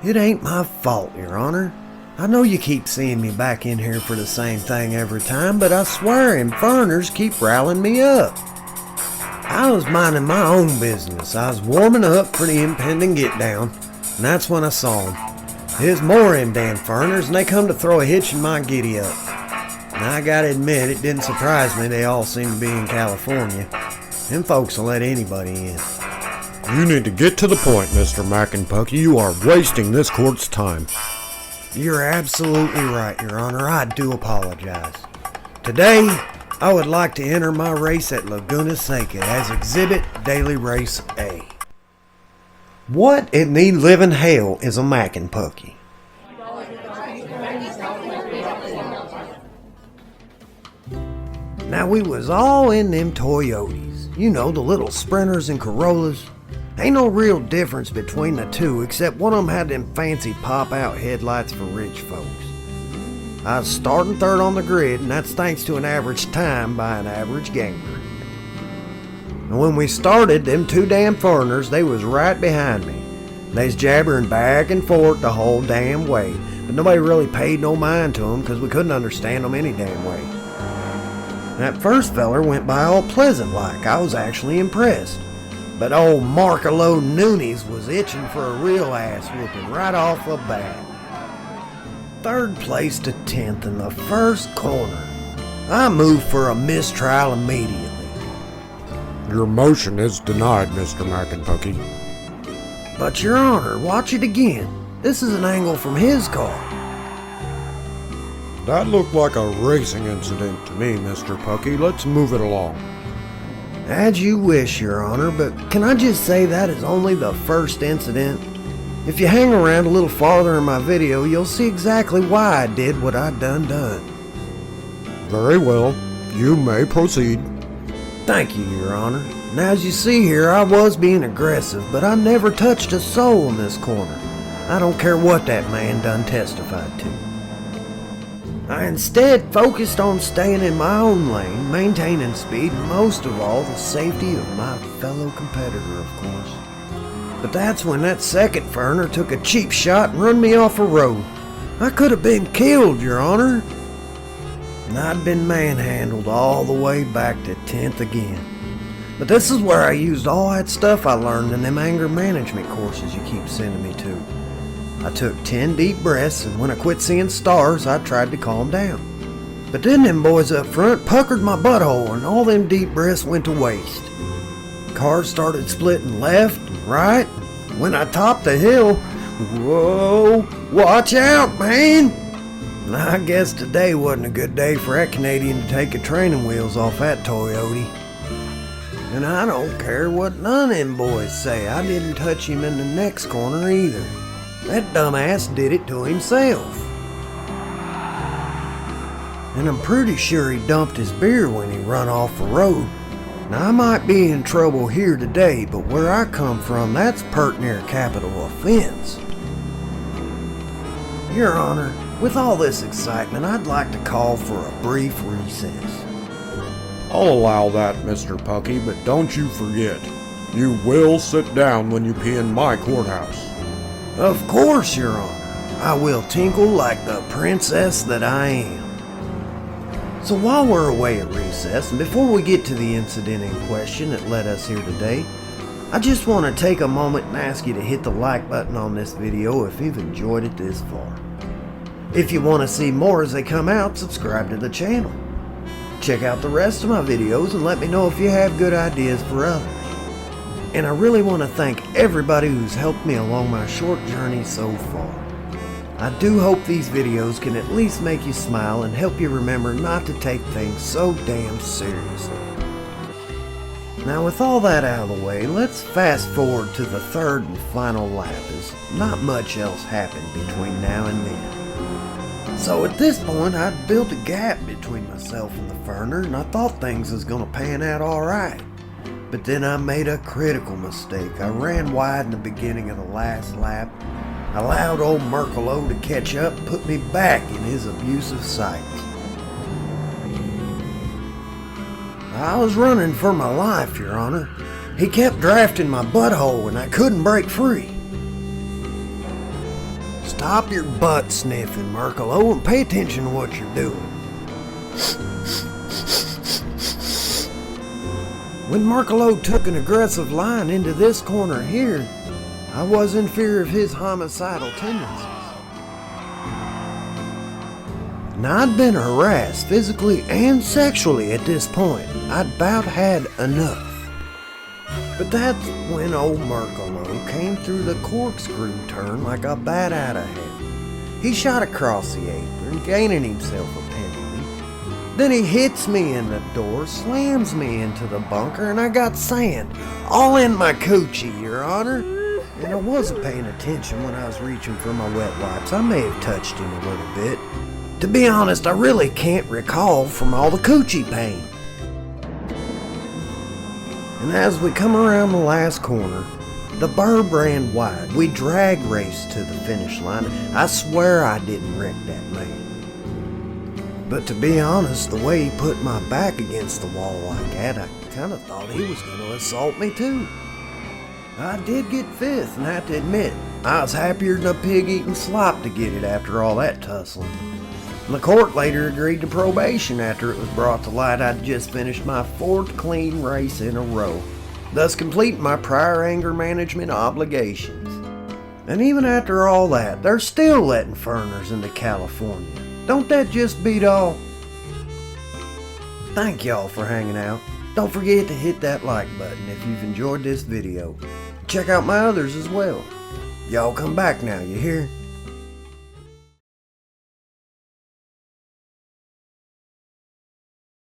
It ain't my fault, Your Honor. I know you keep seeing me back in here for the same thing every time, but I swear inferners keep riling me up. I was minding my own business. I was warming up for the impending get-down, and that's when I saw them. There's more in damn inferners, and they come to throw a hitch in my giddy-up. And I gotta admit, it didn't surprise me they all seem to be in California. Them folks will let anybody in. You need to get to the point, Mr. Mackenpucky. You are wasting this court's time. You're absolutely right, Your Honor. I do apologize. Today, I would like to enter my race at Laguna Seca as Exhibit Daily Race A. What in the living hell is a Mackenpucky? Now we was all in them Toyotas. You know, the little Sprinters and Corollas. Ain't no real difference between the two, except one of them had them fancy pop-out headlights for rich folks. I was starting third on the grid, and that's thanks to an average time by an average gamer. And when we started, them two damn foreigners, they was right behind me. They's jabbering back and forth the whole damn way, but nobody really paid no mind to them because we couldn't understand them any damn way. That first feller went by all pleasant like. I was actually impressed. But old Markalo Noonies was itching for a real ass whooping right off the bat. Third place to 10th in the first corner. I moved for a mistrial immediately. Your motion is denied, Mr. Mackenpucky. But Your Honor, watch it again. This is an angle from his car. That looked like a racing incident to me, Mr. Pucky. Let's move it along. As you wish, Your Honor, but can I just say that is only the first incident? If you hang around a little farther in my video, you'll see exactly why I did what I done. Very well. You may proceed. Thank you, Your Honor. Now, as you see here, I was being aggressive, but I never touched a soul in this corner. I don't care what that man done testified to. I instead focused on staying in my own lane, maintaining speed, and most of all, the safety of my fellow competitor, of course. But that's when that second ferner took a cheap shot and run me off a road. I could have been killed, Your Honor. And I'd been manhandled all the way back to 10th again. But this is where I used all that stuff I learned in them anger management courses you keep sending me to. I took 10 deep breaths, and when I quit seeing stars, I tried to calm down. But then them boys up front puckered my butthole, and all them deep breaths went to waste. Cars started splitting left and right. When I topped the hill, whoa, watch out, man! And I guess today wasn't a good day for that Canadian to take the training wheels off that Toyota. And I don't care what none of them boys say, I didn't touch him in the next corner either. That dumbass did it to himself. And I'm pretty sure he dumped his beer when he run off the road. Now I might be in trouble here today, but where I come from, that's pert near capital offense. Your Honor, with all this excitement, I'd like to call for a brief recess. I'll allow that, Mr. Pucky, but don't you forget, you will sit down when you pee in my courthouse. Of course, Your Honor. I will tinkle like the princess that I am. So while we're away at recess, and before we get to the incident in question that led us here today, I just want to take a moment and ask you to hit the like button on this video if you've enjoyed it this far. If you want to see more as they come out, subscribe to the channel. Check out the rest of my videos and let me know if you have good ideas for others. And I really want to thank everybody who's helped me along my short journey so far. I do hope these videos can at least make you smile and help you remember not to take things so damn seriously. Now with all that out of the way, let's fast forward to the third and final lap, as not much else happened between now and then. So at this point, I'd built a gap between myself and the Ferner, and I thought things was gonna pan out alright. But then I made a critical mistake. I ran wide in the beginning of the last lap. I allowed old Merkalo to catch up and put me back in his abusive sight. I was running for my life, Your Honor. He kept drafting my butthole and I couldn't break free. Stop your butt sniffing, Merkalo, and pay attention to what you're doing. When Merkalo took an aggressive line into this corner here, I was in fear of his homicidal tendencies. Now, I'd been harassed physically and sexually at this point. I'd about had enough. But that's when old Merkalo came through the corkscrew turn like a bat out of hell. He shot across the apron, gaining himself a penalty. Then he hits me in the door, slams me into the bunker, and I got sand all in my coochie, Your Honor. And I wasn't paying attention when I was reaching for my wet wipes. I may have touched him a little bit. To be honest, I really can't recall from all the coochie pain. And as we come around the last corner, the burb ran wide. We drag raced to the finish line. I swear I didn't wreck that man. But to be honest, the way he put my back against the wall like that, I kind of thought he was going to assault me too. I did get fifth, and I have to admit, I was happier than a pig eating slop to get it after all that tussling. The court later agreed to probation after it was brought to light I'd just finished my 4th clean race in a row, thus completing my prior anger management obligations. And even after all that, they're still letting foreigners into California. Don't that just beat all? Thank y'all for hanging out. Don't forget to hit that like button if you've enjoyed this video. Check out my others as well. Y'all come back now, you hear?